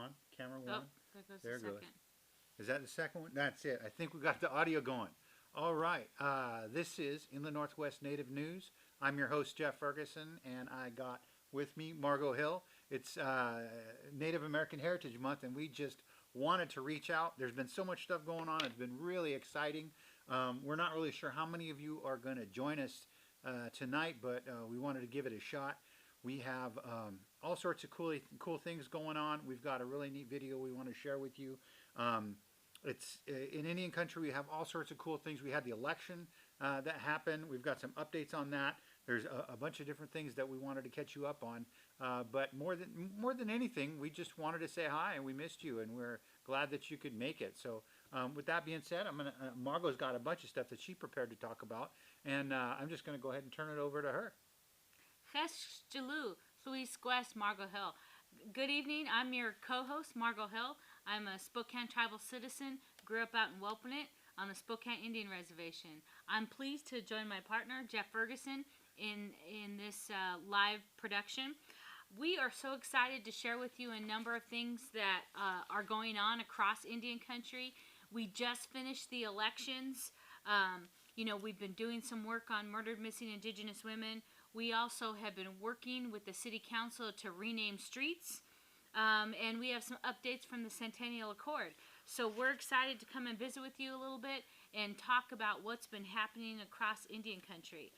on? Camera Oh, one? there goes There the it goes. second. Is that the second one? That's it. I think we got the audio going. All right. This is In the Northwest Native News. I'm your host, Jeff Ferguson, and I got with me Margot Hill. It's Native American Heritage Month, and we just wanted to reach out. There's been so much stuff going on. It's been really exciting. We're not really sure how many of you are going to join us tonight, but we wanted to give it a shot. We have all sorts of cool things going on. We've got a really neat video we want to share with you. It's in Indian country. We have all sorts of cool things. We had the election that happened. We've got some updates on that. There's a bunch of different things that we wanted to catch you up on. But more than anything, we just wanted to say hi, and we missed you, and we're glad that you could make it. So with that being said, Margot's got a bunch of stuff that she prepared to talk about, and I'm just going to go ahead and turn it over to her. Ches Jalu, Louise Quest, Margot Hill. Good evening. I'm your co-host, Margot Hill. I'm a Spokane tribal citizen. Grew up out in Whelpinit on the Spokane Indian Reservation. I'm pleased to join my partner, Jeff Ferguson, in this live production. We are so excited to share with you a number of things that are going on across Indian country. We just finished the elections. We've been doing some work on murdered missing Indigenous women. We also have been working with the City Council to rename streets. And we have some updates from the Centennial Accord. So we're excited to come and visit with you a little bit and talk about what's been happening across Indian country.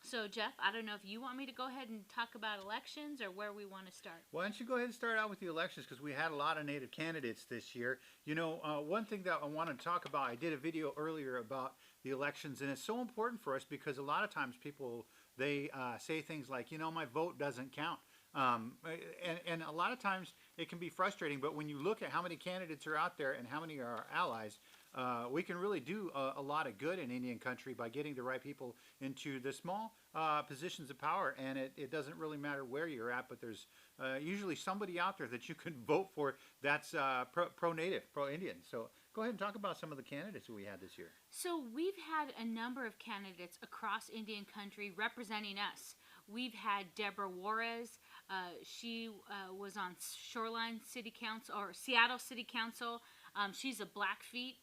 So Jeff, I don't know if you want me to go ahead and talk about elections or where we want to start. Why don't you go ahead and start out with the elections, because we had a lot of Native candidates this year. One thing that I wanted to talk about, I did a video earlier about the elections, and it's so important for us because a lot of times people, they say things like, my vote doesn't count. And a lot of times it can be frustrating, but when you look at how many candidates are out there and how many are our allies, we can really do a lot of good in Indian country by getting the right people into the small positions of power. And it doesn't really matter where you're at, but there's usually somebody out there that you can vote for that's pro-native, pro-Indian. So go ahead and talk about some of the candidates that we had this year. So we've had a number of candidates across Indian country representing us. We've had Deborah Juarez. She was on Shoreline City Council or Seattle City Council. She's a Blackfeet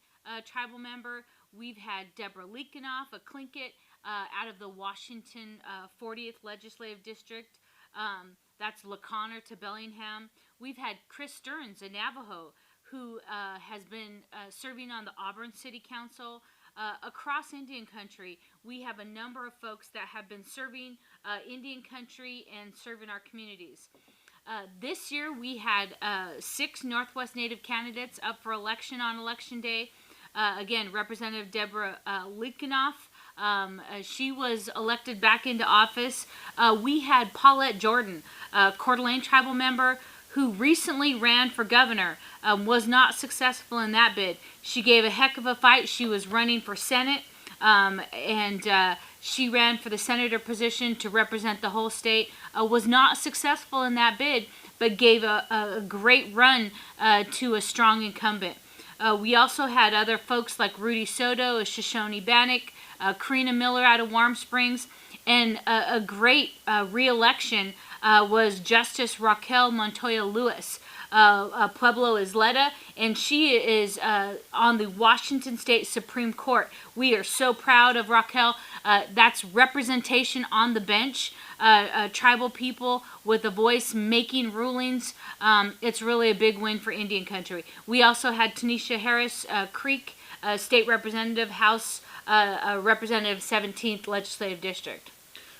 tribal member. We've had Deborah Leekenoff, a Tlingit, out of the Washington 40th Legislative District. That's LaConner to Bellingham. We've had Chris Stearns, a Navajo, who has been serving on the Auburn City Council. Across Indian country, we have a number of folks that have been serving Indian country and serving our communities. This year, we had 6 Northwest Native candidates up for election on Election Day. Again, Representative Deborah Leekenoff. She was elected back into office. We had Paulette Jordan, a Coeur d'Alene tribal member, who recently ran for governor, was not successful in that bid. She gave a heck of a fight. She was running for Senate, and she ran for the senator position to represent the whole state. Was not successful in that bid, but gave a great run to a strong incumbent. We also had other folks like Rudy Soto, a Shoshone Bannock, Karina Miller out of Warm Springs, and a great re-election was Justice Raquel Montoya Lewis, Pueblo Isleta, and she is on the Washington State Supreme Court. We are so proud of Raquel. That's representation on the bench, tribal people with a voice making rulings. It's really a big win for Indian country. We also had Tanisha Harris Creek, State Representative, House Representative 17th Legislative District.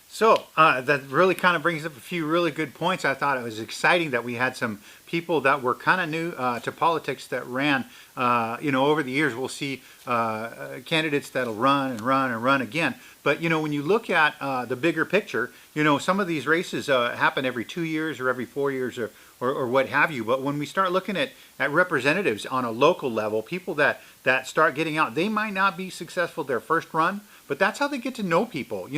So that really kind of brings up a few really good points. I thought it was exciting that we had some people that were kind of new to politics that ran. Over the years, we'll see candidates that'll run and run and run again. But, when you look at the bigger picture, some of these races happen every 2 years or every 4 years or what have you. But when we start looking at representatives on a local level, people that start getting out, they might not be successful their first run, but that's how they get to know people.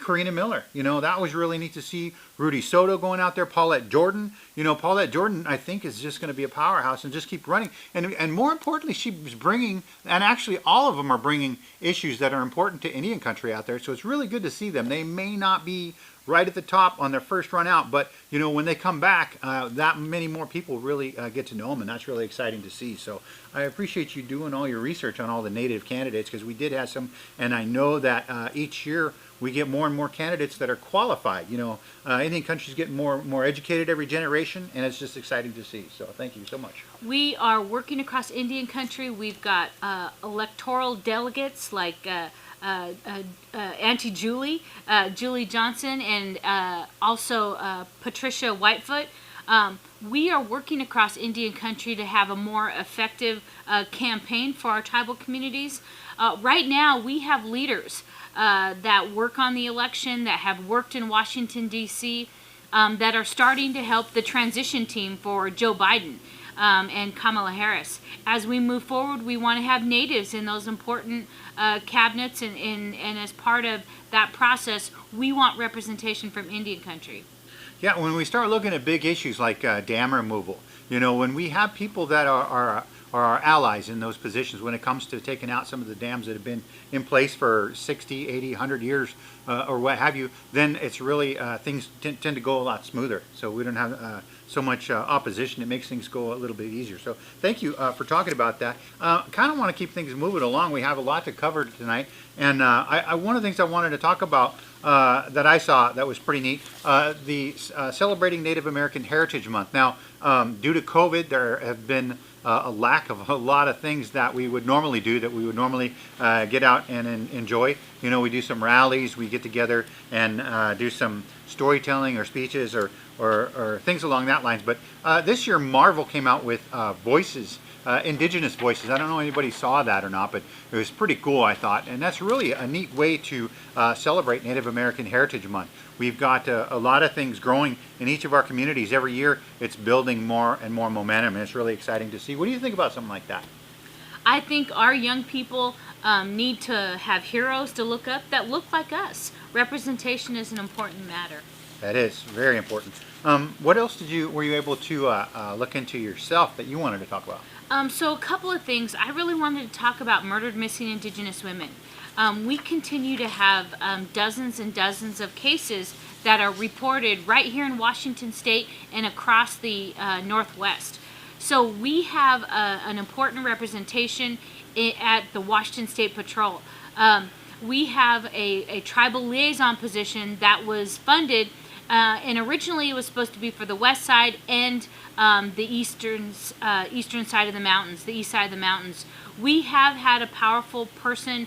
Karina Miller, that was really neat to see. Rudy Soto going out there, Paulette Jordan. Paulette Jordan, I think, is just going to be a powerhouse and just keep running. And more importantly, she was bringing, and actually all of them are bringing issues that are important to Indian country out there. So it's really good to see them. They may not be right at the top on their first run out. But when they come back, that many more people really get to know them, and that's really exciting to see. So I appreciate you doing all your research on all the Native candidates, because we did have some, and I know that each year we get more and more candidates that are qualified. Indian country's getting more educated every generation, and it's just exciting to see. So thank you so much. We are working across Indian country. We've got electoral delegates like Auntie Julie, Julie Johnson, and also Patricia Whitefoot. We are working across Indian country to have a more effective campaign for our tribal communities. Right now, we have leaders that work on the election, that have worked in Washington, D.C., that are starting to help the transition team for Joe Biden and Kamala Harris. As we move forward, we want to have natives in those important cabinets, and as part of that process, we want representation from Indian country. Yeah, when we start looking at big issues like dam removal, when we have people that are our allies in those positions when it comes to taking out some of the dams that have been in place for 60, 80, 100 years or what have you, then it's really, things tend to go a lot smoother. So we don't have so much opposition. It makes things go a little bit easier. So thank you for talking about that. Kind of want to keep things moving along. We have a lot to cover tonight. And one of the things I wanted to talk about that I saw that was pretty neat, the celebrating Native American Heritage Month. Now, due to COVID, there have been a lack of a lot of things that we would normally do, that we would normally get out and enjoy. We do some rallies, we get together and do some storytelling or speeches or things along that lines. But this year, Marvel came out with Voices, Indigenous Voices. I don't know if anybody saw that or not, but it was pretty cool, I thought. And that's really a neat way to celebrate Native American Heritage Month. We've got a lot of things growing in each of our communities. Every year, it's building more and more momentum, and it's really exciting to see. What do you think about something like that? I think our young people need to have heroes to look up that look like us. Representation is an important matter. That is very important. What else were you able to look into yourself that you wanted to talk about? So a couple of things. I really wanted to talk about murdered missing Indigenous women. We continue to have dozens and dozens of cases that are reported right here in Washington State and across the Northwest. So we have an important representation at the Washington State Patrol. We have a tribal liaison position that was funded, and originally it was supposed to be for the west side and the eastern side of the mountains, the east side of the mountains. We have had a powerful person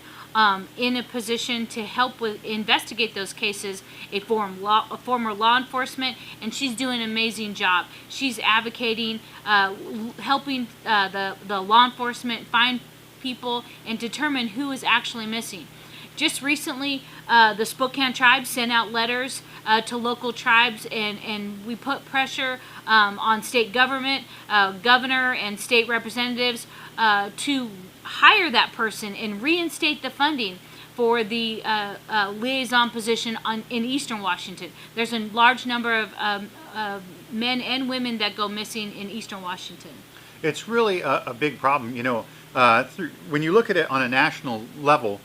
in a position to help investigate those cases, a former law enforcement, and she's doing an amazing job. She's advocating, helping the law enforcement find people and determine who is actually missing. Just recently, the Spokane tribe sent out letters to local tribes, and we put pressure on state government, governor, and state representatives to hire that person and reinstate the funding for the liaison position in eastern Washington. There's a large number of men and women that go missing in eastern Washington. It's really a big problem. When you look at it on a national level,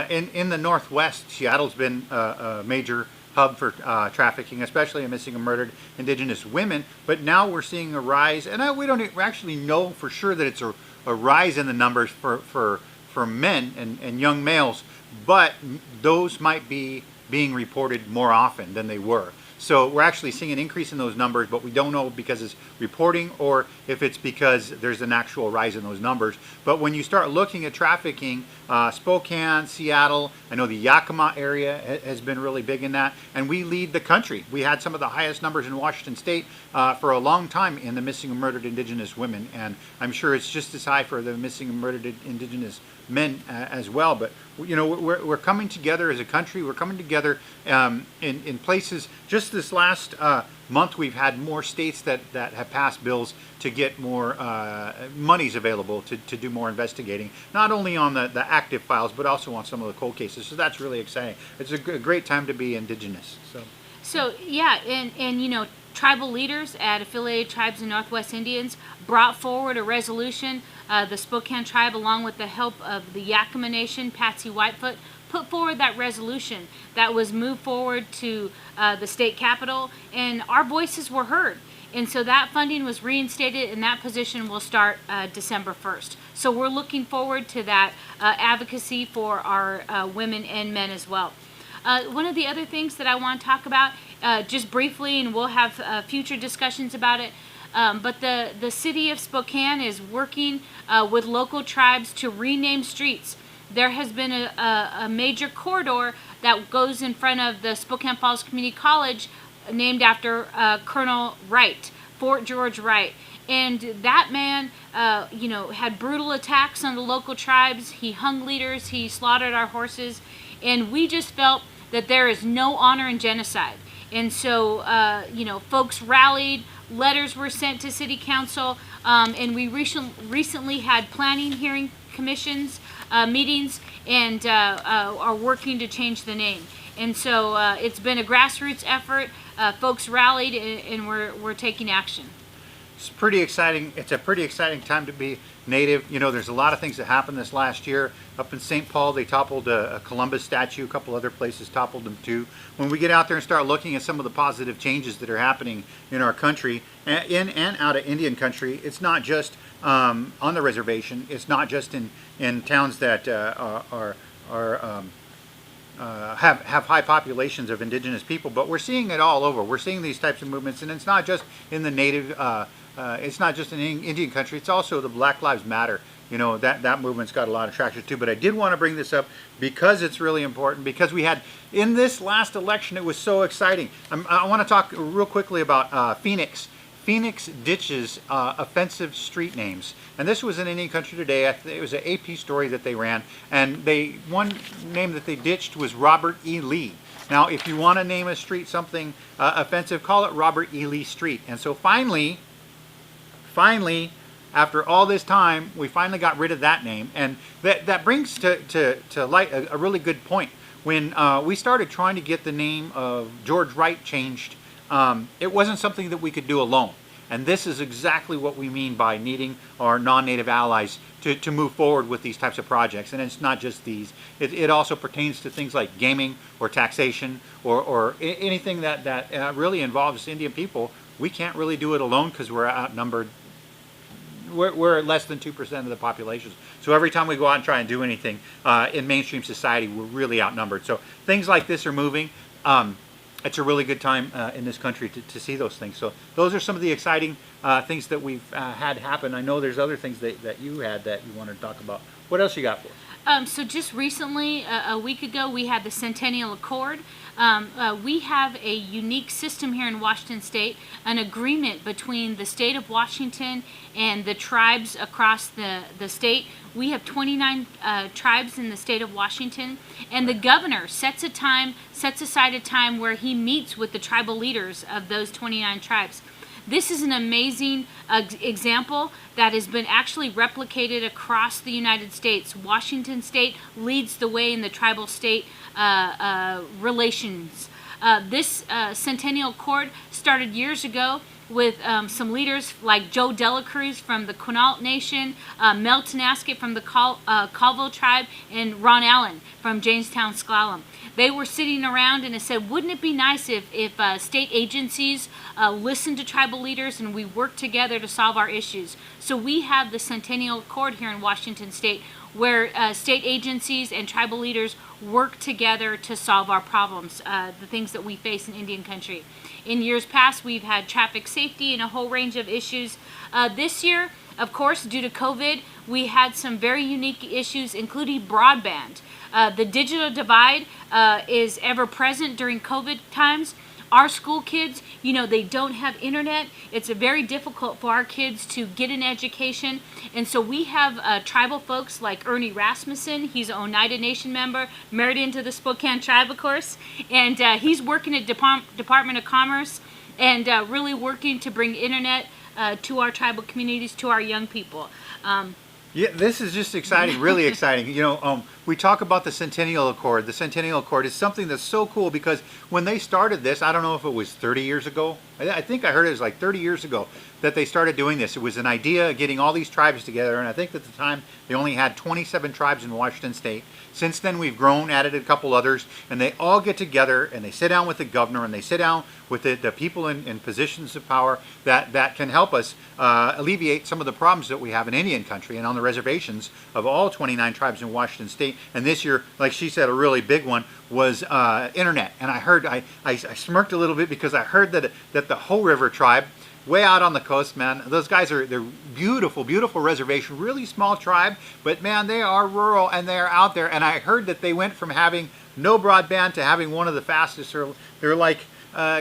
in the Northwest, Seattle's been a major hub for trafficking, especially in missing and murdered Indigenous women. But now we're seeing a rise, and we don't actually know for sure that it's a rise in the numbers for men and young males, but those might be being reported more often than they were. So we're actually seeing an increase in those numbers, but we don't know because it's reporting or if it's because there's an actual rise in those numbers. But when you start looking at trafficking, Spokane, Seattle, I know the Yakima area has been really big in that, and we lead the country. We had some of the highest numbers in Washington State for a long time in the missing and murdered Indigenous women, and I'm sure it's just as high for the missing and murdered Indigenous men as well. But we're coming together as a country. We're coming together in places. Just this last month, we've had more states that have passed bills to get more monies available to do more investigating, not only on the active files, but also on some of the cold cases. So that's really exciting. It's a great time to be Indigenous. So yeah, and tribal leaders at Affiliated Tribes and Northwest Indians brought forward a resolution. The Spokane tribe, along with the help of the Yakima Nation, Patsy Whitefoot, put forward that resolution that was moved forward to the state capitol, and our voices were heard. And so that funding was reinstated, and that position will start December 1st. So we're looking forward to that advocacy for our women and men as well. One of the other things that I want to talk about, just briefly, and we'll have future discussions about it, but the city of Spokane is working with local tribes to rename streets. There has been a major corridor that goes in front of the Spokane Falls Community College named after Colonel Wright, Fort George Wright. And that man, had brutal attacks on the local tribes. He hung leaders. He slaughtered our horses. And we just felt that there is no honor in genocide. And so, folks rallied. Letters were sent to city council. And we recently had planning hearing commissions meetings, and are working to change the name. And so it's been a grassroots effort. Folks rallied, and we're taking action. It's pretty exciting. It's a pretty exciting time to be Native. There's a lot of things that happened this last year. Up in St. Paul, they toppled a Columbus statue. A couple other places toppled them too. When we get out there and start looking at some of the positive changes that are happening in our country, in and out of Indian country, it's not just on the reservation. It's not just in towns that have high populations of indigenous people, but we're seeing it all over. We're seeing these types of movements, and it's not just in the Native. It's not just in Indian country. It's also the Black Lives Matter. That movement's got a lot of traction too. But I did want to bring this up because it's really important. Because we had in this last election, it was so exciting. I want to talk real quickly about Phoenix. Phoenix ditches offensive street names. And this was in Indian Country Today. It was an AP story that they ran. And one name that they ditched was Robert E. Lee. Now, if you want to name a street something offensive, call it Robert E. Lee Street. And so finally, after all this time, we finally got rid of that name. And that brings to light a really good point. When we started trying to get the name of George Wright changed, it wasn't something that we could do alone. And this is exactly what we mean by needing our non-Native allies to move forward with these types of projects. And it's not just these. It also pertains to things like gaming or taxation or anything that really involves Indian people. We can't really do it alone because we're outnumbered. We're less than 2% of the population. So every time we go out and try and do anything in mainstream society, we're really outnumbered. So things like this are moving. It's a really good time in this country to see those things. So those are some of the exciting things that we've had happen. I know there's other things that you had that you wanted to talk about. What else you got for us? So just recently, a week ago, we had the Centennial Accord. We have a unique system here in Washington State, an agreement between the state of Washington and the tribes across the state. We have 29 tribes in the state of Washington, and the governor sets aside a time where he meets with the tribal leaders of those 29 tribes. This is an amazing example that has been actually replicated across the United States. Washington State leads the way in the tribal state relations. This Centennial Accord started years ago with some leaders like Joe Delacruz from the Quinault Nation, Mel Tenasket from the Colville tribe, and Ron Allen from Jamestown Sklallam. They were sitting around and it said, wouldn't it be nice if state agencies listened to tribal leaders and we work together to solve our issues? So we have the Centennial Accord here in Washington State, where state agencies and tribal leaders work together to solve our problems, the things that we face in Indian country. In years past, we've had traffic safety and a whole range of issues. This year, of course, due to COVID, we had some very unique issues, including broadband. The digital divide is ever present during COVID times. Our school kids, they don't have internet. It's very difficult for our kids to get an education. And so we have tribal folks like Ernie Rasmussen. He's an Oneida Nation member, married into the Spokane tribe, of course. And he's working at Department of Commerce and really working to bring internet to our tribal communities, to our young people. Yeah, this is just exciting, really exciting. We talk about the Centennial Accord. The Centennial Accord is something that's so cool because when they started this, I don't know if it was 30 years ago. I think I heard it was like 30 years ago that they started doing this. It was an idea getting all these tribes together, and I think at the time they only had 27 tribes in Washington State. Since then, we've grown, added a couple others, and they all get together and they sit down with the governor and they sit down with the people in positions of power that can help us alleviate some of the problems that we have in Indian country and on the reservations of all 29 tribes in Washington State. And this year, like she said, a really big one was internet. And I smirked a little bit because I heard that the Hoh River tribe, way out on the coast, man, those guys they're beautiful, beautiful reservation, really small tribe, but man, they are rural and they're out there. And I heard that they went from having no broadband to having one of the fastest. They're like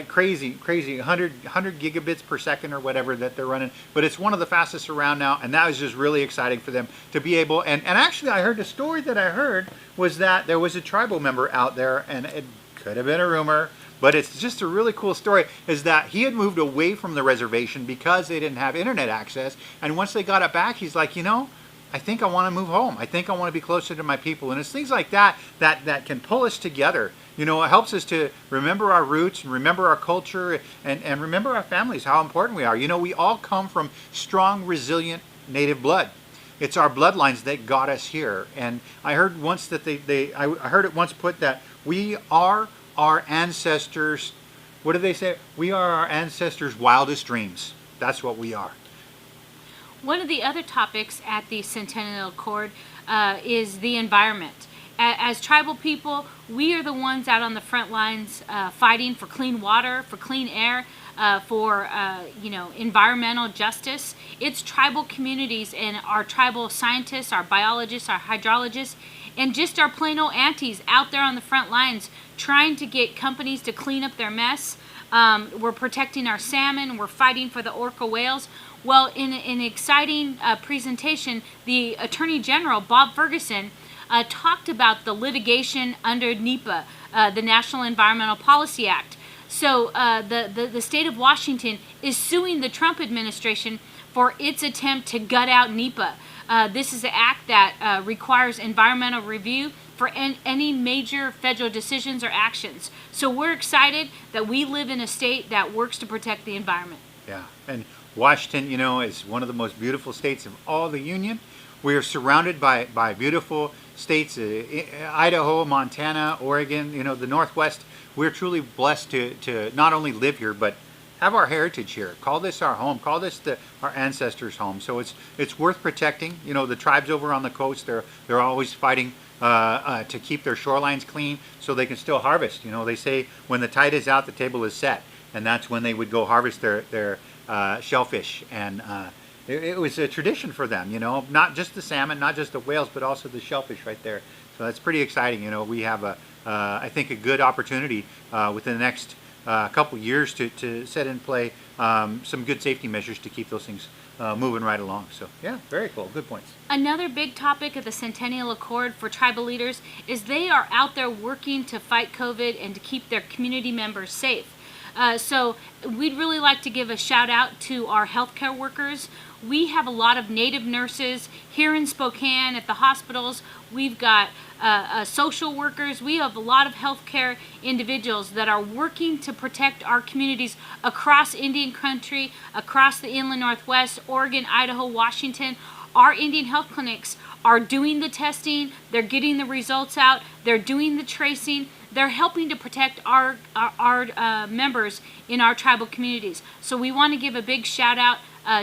crazy 100 gigabits per second or whatever that they're running, but it's one of the fastest around now, and that was just really exciting for them to be able. And actually, I heard the story that I heard was that there was a tribal member out there, and it could have been a rumor, but it's just a really cool story, is that he had moved away from the reservation because they didn't have internet access, and once they got it back, he's like, I think I want to move home. I think I want to be closer to my people. And it's things like that can pull us together. It helps us to remember our roots and remember our culture and remember our families, how important we are. We all come from strong, resilient native blood. It's our bloodlines that got us here. And I heard once that I heard it once put that we are our ancestors. What do they say? We are our ancestors' wildest dreams. That's what we are. One of the other topics at the Centennial Accord is the environment. As tribal people, we are the ones out on the front lines fighting for clean water, for clean air, for environmental justice. It's tribal communities and our tribal scientists, our biologists, our hydrologists, and just our plain old aunties out there on the front lines trying to get companies to clean up their mess. We're protecting our salmon. We're fighting for the orca whales. Well, in an exciting presentation, the Attorney General, Bob Ferguson, talked about the litigation under NEPA, the National Environmental Policy Act. So the state of Washington is suing the Trump administration for its attempt to gut out NEPA. This is an act that requires environmental review for any major federal decisions or actions. So we're excited that we live in a state that works to protect the environment. Yeah, and Washington, is one of the most beautiful states of all the Union. We are surrounded by beautiful states, Idaho, Montana, Oregon, the Northwest. We're truly blessed to not only live here, but have our heritage here. Call this our home. Call this our ancestors' home. So it's worth protecting. The tribes over on the coast, they're always fighting to keep their shorelines clean so they can still harvest. They say when the tide is out, the table is set, and that's when they would go harvest their shellfish. And it was a tradition for them, not just the salmon, not just the whales, but also the shellfish right there. So that's pretty exciting. We have I think a good opportunity within the next couple years to set in play some good safety measures to keep those things moving right along. So yeah, very cool. Good points. Another big topic of the Centennial Accord for tribal leaders is they are out there working to fight COVID and to keep their community members safe. So we'd really like to give a shout out to our healthcare workers. We have a lot of Native nurses here in Spokane at the hospitals. We've got social workers. We have a lot of healthcare individuals that are working to protect our communities across Indian country, across the inland Northwest, Oregon, Idaho, Washington. Our Indian health clinics are doing the testing. They're getting the results out. They're doing the tracing. They're helping to protect our members in our tribal communities. So we want to give a big shout out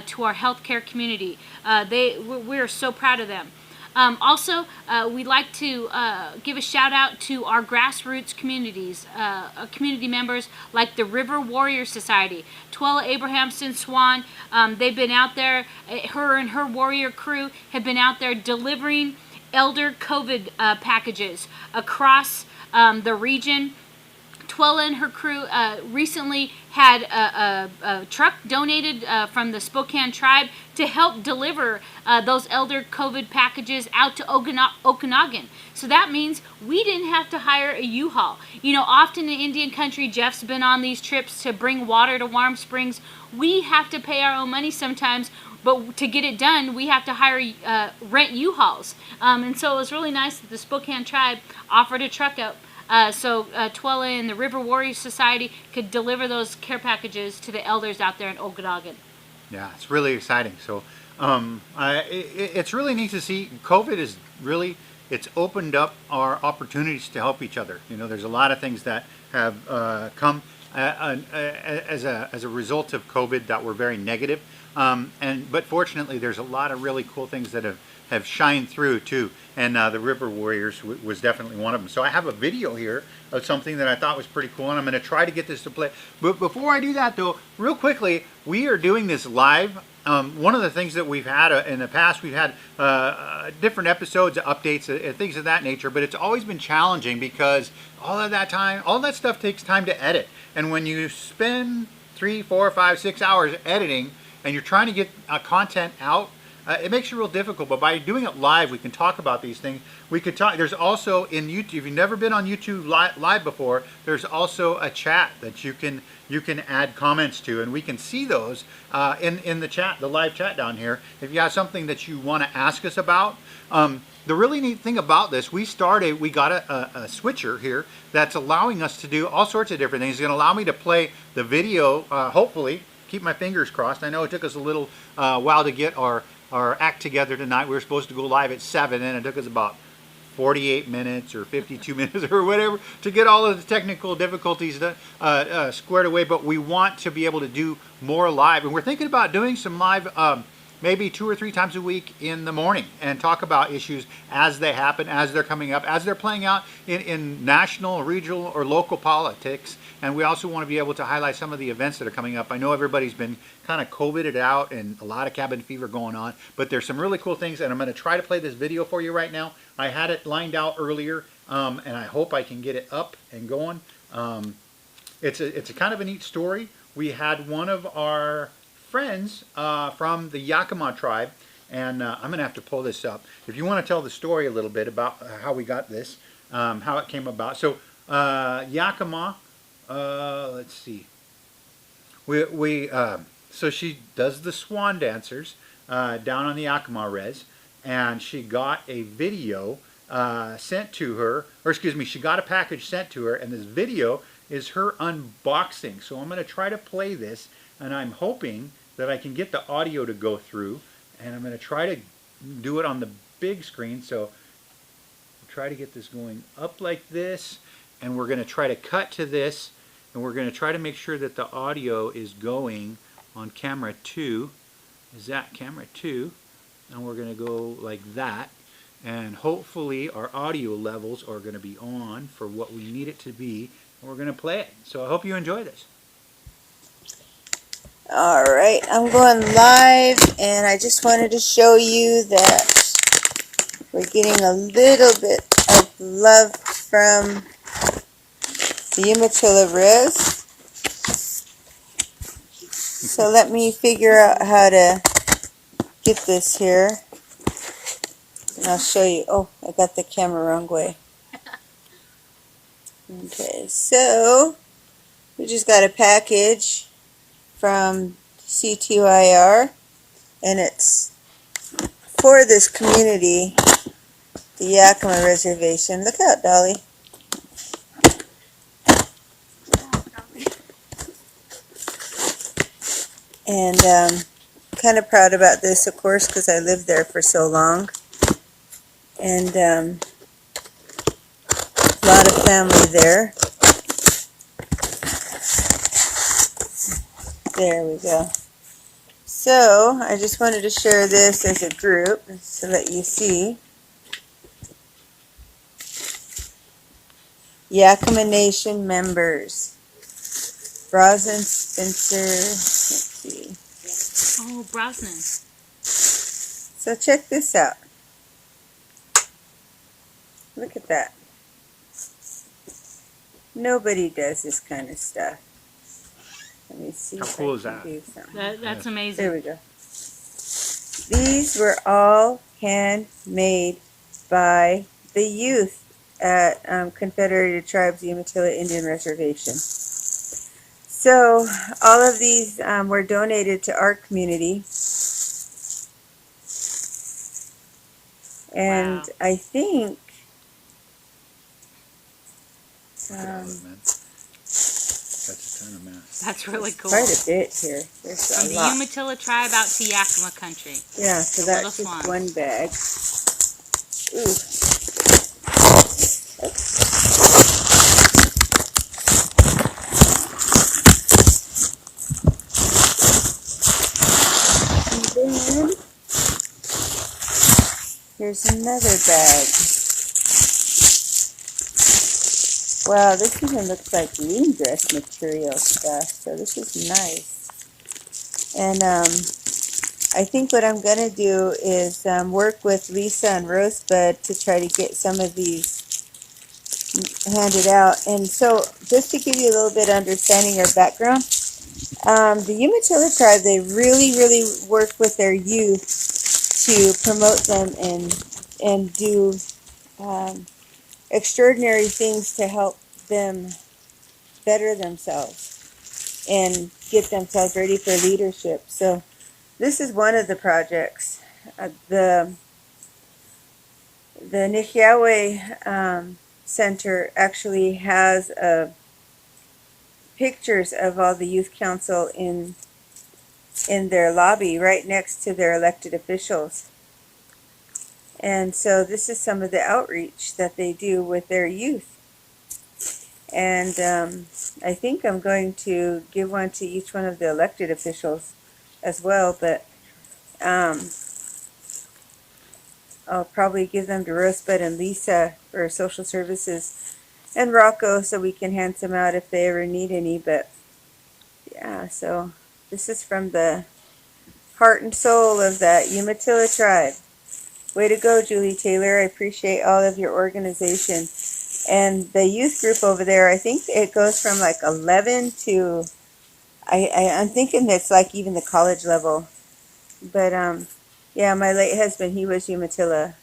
to our healthcare community. We're so proud of them. Also, we'd like to give a shout out to our grassroots communities, community members like the River Warrior Society. Twella Abrahamson Swan, they've been out there, her and her warrior crew have been out there delivering elder COVID packages across the region. Twella and her crew recently had a truck donated from the Spokane tribe to help deliver those elder COVID packages out to Okanagan. So that means we didn't have to hire a U-Haul. Often in Indian country, Jeff's been on these trips to bring water to Warm Springs. We have to pay our own money sometimes. but to get it done, we have to hire rent U-Hauls. And so it was really nice that the Spokane tribe offered a truck out. So Twella and the River Warriors Society could deliver those care packages to the elders out there in Okanagan. Yeah, it's really exciting. So it's really neat to see. COVID is really, it's opened up our opportunities to help each other. You know, there's a lot of things that have come as a result of COVID that were very negative. But fortunately, there's a lot of really cool things that have shined through too. And the River Warriors was definitely one of them. So I have a video here of something that I thought was pretty cool, and I'm going to try to get this to play. But before I do that, though, real quickly, we are doing this live. One of the things that we've had in the past, we've had different episodes, updates, things of that nature, but it's always been challenging because all of that stuff takes time to edit. And when you spend 3, 4, 5, 6 hours editing and you're trying to get content out, it makes it real difficult. But by doing it live, we can talk about these things. We could talk. There's also in YouTube. If you've never been on YouTube live before, there's also a chat that you can add comments to, and we can see those in the chat, the live chat down here. If you have something that you want to ask us about. The really neat thing about this, we got a switcher here that's allowing us to do all sorts of different things. It's going to allow me to play the video, hopefully. Keep my fingers crossed. I know it took us a little while to get our act together tonight. We were supposed to go live at 7, and it took us about 48 minutes or 52 minutes or whatever to get all of the technical difficulties squared away. But we want to be able to do more live, and we're thinking about doing some live maybe 2 or 3 times a week in the morning and talk about issues as they happen, as they're coming up, as they're playing out in national, regional, or local politics. And we also want to be able to highlight some of the events that are coming up. I know everybody's been kind of COVIDed out and a lot of cabin fever going on, but there's some really cool things, and I'm going to try to play this video for you right now. I had it lined out earlier, and I hope I can get it up and going. It's a kind of a neat story. We had one of our friends from the Yakima tribe, and I'm going to have to pull this up. If you want to tell the story a little bit about how we got this, how it came about. So Yakima, let's see. So she does the swan dancers down on the Yakima res, and she got a video sent to her, or excuse me, she got a package sent to her, and this video is her unboxing. So I'm going to try to play this, and I'm hoping that I can get the audio to go through, and I'm going to try to do it on the big screen. So I'll try to get this going up like this, and we're going to try to cut to this, and we're going to try to make sure that the audio is going on camera 2. Is that camera 2? And we're going to go like that, and hopefully our audio levels are going to be on for what we need it to be, and we're going to play it. So I hope you enjoy this. Alright, I'm going live, and I just wanted to show you that we're getting a little bit of love from the Umatilla Res. So let me figure out how to get this here, and I'll show you. Oh, I got the camera wrong way. Okay, so we just got a package from CTYR, and it's for this community, the Yakima Reservation. Look out, Dolly. And kind of proud about this, of course, because I lived there for so long, and a lot of family there. There we go. So I just wanted to share this as a group so that you see. Yakima Nation members. Brosnan, Spencer, let's see. Oh, Brosnan. So check this out. Look at that. Nobody does this kind of stuff. Let me see. How cool is that? That's amazing. There we go. These were all handmade by the youth at Confederated Tribes Umatilla Indian Reservation. So all of these were donated to our community, And Wow. I think Look at all that, man. That's a ton of mass. That's really there's cool. quite a bit here. There's From a the lot. Umatilla tribe out to Yakima country. Yeah, so The little that's just swans. one bag. Ooh. And then here's another bag. Wow, this even looks like room dress material stuff. So this is nice. And I think what I'm going to do is work with Lisa and Rosebud to try to get some of these handed out. And so just to give you a little bit of understanding or background, the Umatilla tribe, they really work with their youth to promote them and do extraordinary things to help them better themselves and get themselves ready for leadership. So this is one of the projects. The Nihiawe Center actually has pictures of all the youth council in their lobby right next to their elected officials. And so this is some of the outreach that they do with their youth. And I think I'm going to give one to each one of the elected officials as well, but I'll probably give them to Rosebud and Lisa for social services and Rocco so we can hand some out if they ever need any. But yeah, so this is from the heart and soul of that Umatilla tribe. Way to go, Julie Taylor. I appreciate all of your organization. And the youth group over there, I think it goes from like 11 to, I'm thinking it's like even the college level. But yeah, my late husband, he was Umatilla.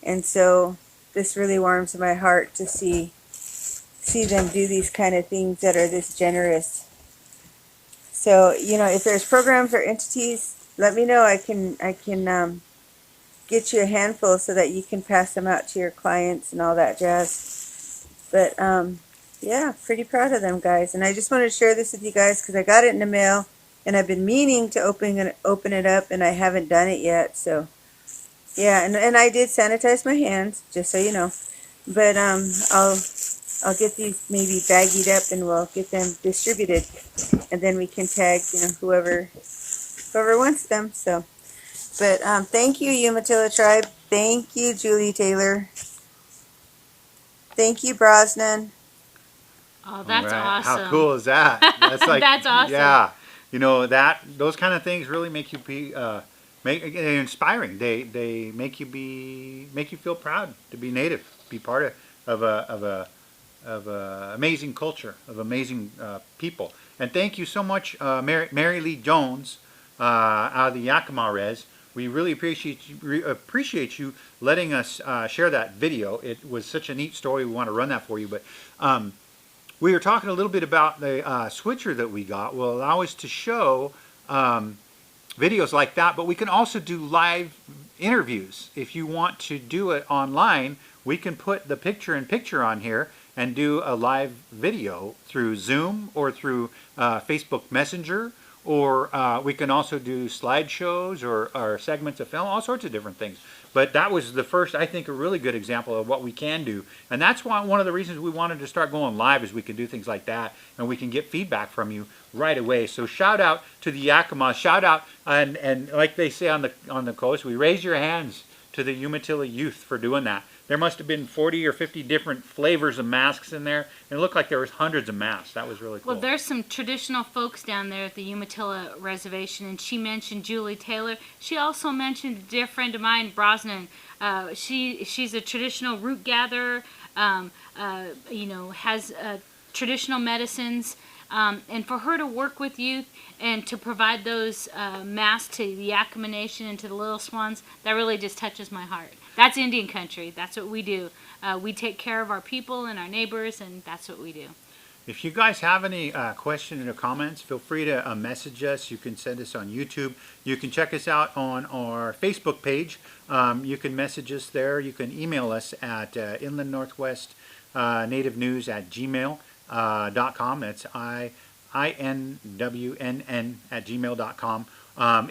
And so this really warms my heart to see them do these kind of things that are this generous. So, you know, if there's programs or entities, let me know. I can get you a handful so that you can pass them out to your clients and all that jazz. But yeah, pretty proud of them guys. And I just wanted to share this with you guys because I got it in the mail and I've been meaning to open it up and I haven't done it yet. So yeah, and I did sanitize my hands, just so you know. But I'll get these maybe baggied up and we'll get them distributed, and then we can tag whoever wants them. So, but thank you, Umatilla tribe. Thank you, Julie Taylor. Thank you, Brosnan. Oh, that's All right. awesome. How cool is that? That's like That's awesome. Yeah, those kind of things really make you be they're inspiring. They make you feel proud to be Native, be part of a amazing culture, of amazing people. And thank you so much, Mary Lee Jones, out of the Yakima Res. We really appreciate you letting us share that video. It was such a neat story. We want to run that for you, but. We were talking a little bit about the switcher that we got will allow us to show videos like that, but we can also do live interviews. If you want to do it online, we can put the picture-in-picture on here and do a live video through Zoom or through Facebook Messenger, or we can also do slideshows or segments of film, all sorts of different things. But that was the first, I think, a really good example of what we can do. And that's why one of the reasons we wanted to start going live is we can do things like that and we can get feedback from you right away. So shout out to the Yakima, shout out, and like they say on the coast, we raise your hands to the Umatilla youth for doing that. There must have been 40 or 50 different flavors of masks in there, and it looked like there was hundreds of masks. That was really cool. Well, there's some traditional folks down there at the Umatilla Reservation, and she mentioned Julie Taylor. She also mentioned a dear friend of mine, Brosnan. She's a traditional root gatherer, has traditional medicines. And for her to work with youth and to provide those masks to the Yakima Nation and to the Little Swans, that really just touches my heart. That's Indian country. That's what we do. We take care of our people and our neighbors, and that's what we do. If you guys have any questions or comments, feel free to message us. You can send us on YouTube. You can check us out on our Facebook page. You can message us there. You can email us at Inland Northwest Native News at gmail.com. That's INWNN at gmail.com.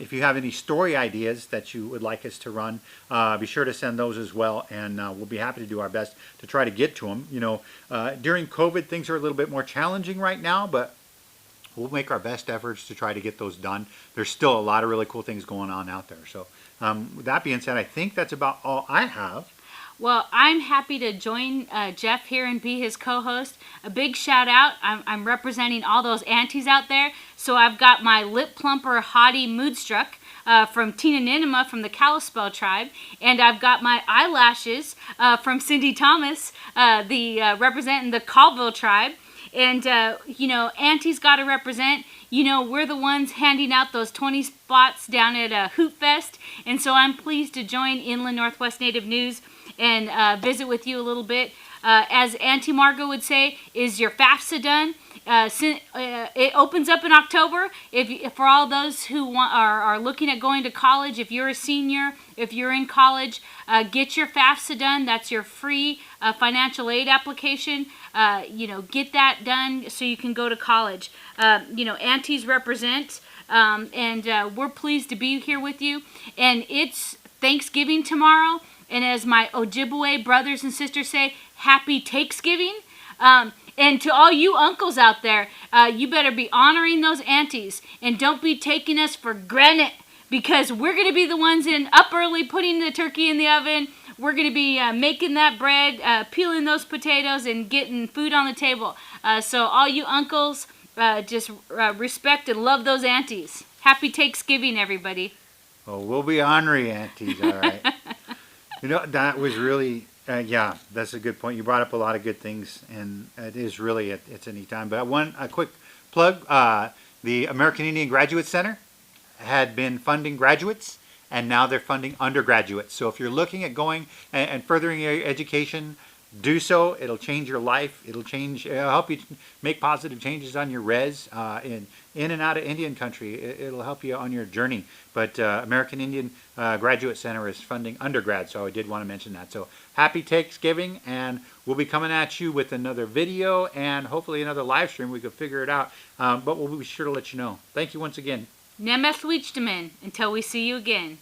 If you have any story ideas that you would like us to run, be sure to send those as well, and we'll be happy to do our best to try to get to them. You know, during COVID, things are a little bit more challenging right now, but we'll make our best efforts to try to get those done. There's still a lot of really cool things going on out there. So with that being said, I think that's about all I have. Well, I'm happy to join Jeff here and be his co-host. A big shout out. I'm representing all those aunties out there. So I've got my lip plumper haughty moodstruck from Tina Ninema from the Kalispel tribe. And I've got my eyelashes from Cindy Thomas, representing the Colville tribe. And, you know, aunties got to represent. You know, we're the ones handing out those 20 spots down at Hoop Fest. And so I'm pleased to join Inland Northwest Native News and visit with you a little bit. As Auntie Margot would say, is your FAFSA done? It opens up in October. If for all those who are looking at going to college, if you're a senior, if you're in college, get your FAFSA done. That's your free financial aid application. You know, get that done so you can go to college. You know, aunties represent, and we're pleased to be here with you. And it's Thanksgiving tomorrow. And as my Ojibwe brothers and sisters say, happy Takesgiving. And to all you uncles out there, you better be honoring those aunties and don't be taking us for granted, because we're going to be the ones up early putting the turkey in the oven. We're going to be making that bread, peeling those potatoes, and getting food on the table. So all you uncles, just respect and love those aunties. Happy Takesgiving, everybody. Oh, we'll be honoring aunties, all right. You know, that was really, yeah, that's a good point. You brought up a lot of good things, and it is really, it's a neat time. But a quick plug, the American Indian Graduate Center had been funding graduates, and now they're funding undergraduates. So if you're looking at going and furthering your education, do so. It'll change your life. It'll help you make positive changes on your res in and out of Indian country. It'll help you on your journey. But American Indian Graduate Center is funding undergrad, so I did want to mention that. So happy Thanksgiving, and we'll be coming at you with another video and hopefully another live stream. We could figure it out, but we'll be sure to let you know. Thank you once again. Nemeth Wichtamen, until we see you again.